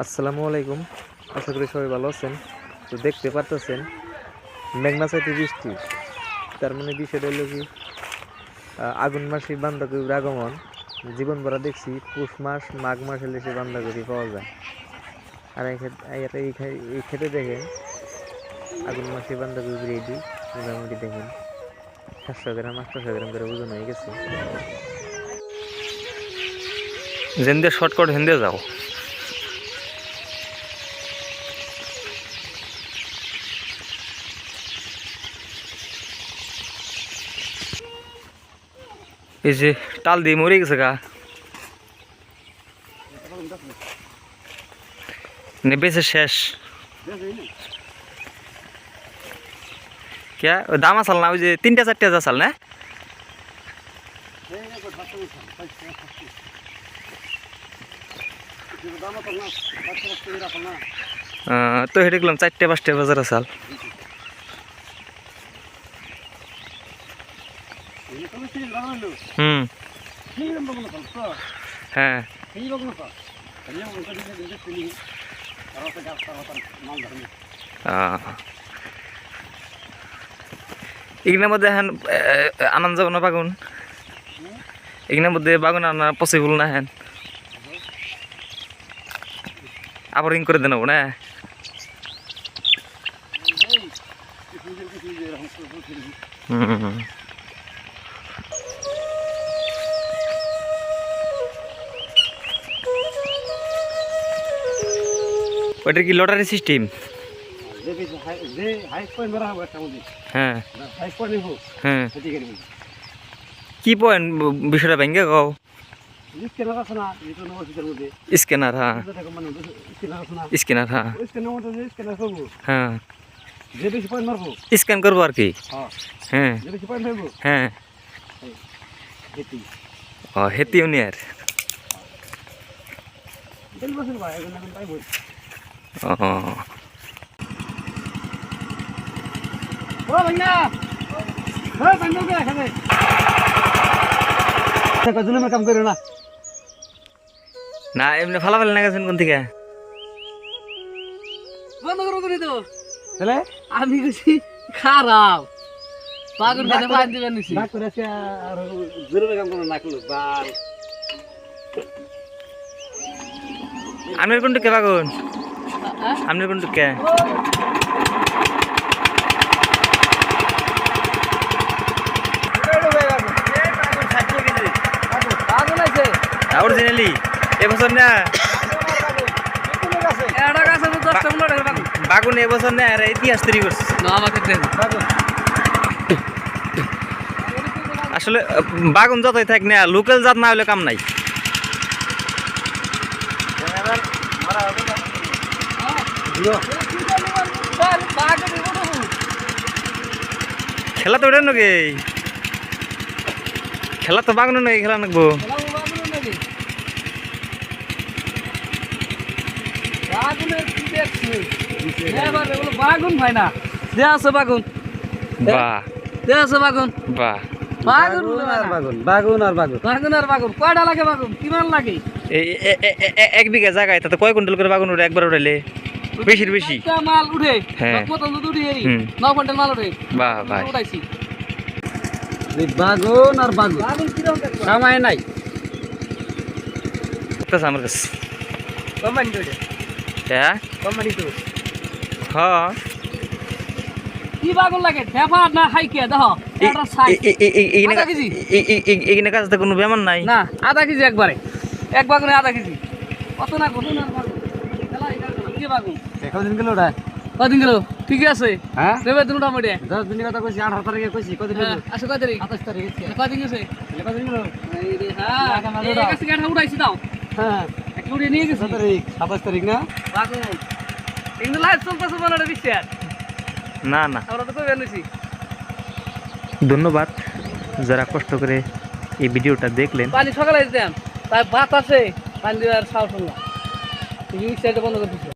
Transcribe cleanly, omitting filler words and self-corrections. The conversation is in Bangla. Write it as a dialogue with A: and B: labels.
A: আসসালামু আলাইকুম। আশা করি সবাই ভালো আছেন। তো দেখতে পারতেছেন মেঘনা চাইতে বৃষ্টি, তার মানে বিষয়টা হলো কি, আগুন মাসে বান্ধাকপির আগমন জীবন ভরা দেখছি। পৌষ মাস মাঘ মাস হলে সে বান্ধাকপি পাওয়া যায়। আর এই ক্ষেতে দেখেন আগুন মাসে বান্ধাকপি রেডি, মোটামুটি দেখেন 700 গ্রাম 800 গ্রাম করে ওজন হয়ে গেছে।
B: যেন্দে শর্টকাট হেন্দে যাও। এই যে টাল দিয়ে মরে গেছে গা, বেঁচে শেষ। কে দাম আসাল না, ওই যে 3টা 4টা আসাল না। তো হেঁটে গেলাম 4টা 5টা বাজার আসাল। হুম হ্যাঁ এগুলোর মধ্যে হ্যান আনন্দ যাব না বাগুন, এগুলোর মধ্যে বাগুন আনা পসিবল না। হ্যান আবার রিং করে দেবো না। ওইটা কি লটারি সিস্টেম? হ্যাঁ হ্যাঁ, কি পয়েন্ট বিষয়টা ভেঙে গাও? স্ক্যানার, হ্যাঁ স্ক্যানার, হ্যাঁ হ্যাঁ স্ক্যান করবো আর কি। হ্যাঁ হ্যাঁ ও হেতি উনিয়ার।
A: কাম করে না
B: না এমনি ফালাফালি না গেছেন কোন থেকে?
C: বন্ধ করো করে তো তাহলে আমি গেছি খারাপ বাগুন খেতে পান দিবেন নিছি না করে আছে। আর জোরে কাম করো না করলো বাল।
B: আপনার কোন টুকে বাগুন? আপনার কোন টুকে? অরিজিনালি এবছর না বাগুন এবছর না আর ইতিহাস তৈরি করছে। আসলে বাগুন যতই থাক না, লোকাল জাত না হলে কাম নাই। খেলা তো ওটা নাকি, খেলা তো বাগুন নাকি, খেলা নাকবো।
C: বাগুন ভাই না দে আছে বাগুন,
B: বাহ
C: দে আছে বাগুন,
B: বাহ
C: বাগুন আর
A: বাগুন বাগুন আর বাগুন
C: বাগুন আর বাগুন। কয়টা লাগে বাগুন? কিমান লাগে?
B: এক বিঘা জায়গায় তাতে কয় কুইন্টাল করে বাগুন উঠে একবার উঠাইলে? বেশির বেশি
C: মাল উঠে।
B: হ্যাঁ
C: 9 কুইন্টাল মাল উঠে।
B: বাহ ভাই,
C: উঠাইছি
A: বাগুন আর বাগুন।
C: বাগুন কি রকম
A: সময় নাই
B: আমার কাছে।
C: কোম্পানি তো
B: হ্যাঁ
C: কোম্পানি তো
B: হ্যাঁ
C: কি বাগুন লাগে? ঠেপা না হাইকে দেখো এটা সাইজ আধা কেজি।
B: এখানে কাছে কোনো বেমান নাই
C: না, আধা কেজি একবারে, এক বাগুনে আধা কেজি। কত না কত না বাগুন কি বাগুন
A: কদিন গেল ওটা?
C: কদিন গেল? ঠিক আছে
A: হ্যাঁ
C: দেবে দুটা মোটে
A: 10 দিনের কথা কইছি, 18 তারিখে কইছি। কদিন গেল?
C: আচ্ছা কয় তারিখ?
A: 28 তারিখে।
C: কদিন গেছে?
A: কদিন গেল?
C: এই রে হ্যাঁ এই কাছে কাটা উঠাইছি দাও।
A: হ্যাঁ
C: একটা উড়িয়ে নিয়ে গেছি।
A: 27 তারিখ না
C: বাগুন এগুলো লাইট চলতেছে বানারে বিশ্বাস
B: না না।
C: আমরা তো কই আনিছি।
A: ধন্যবাদ যারা কষ্ট করে এই ভিডিওটা দেখলেন।
C: পানি সকালে দিতাম, তাই বাতাসে পানি দেওয়ার সাহস হল না। তুমি সাইডে বন্ধ করে দিচ্ছ।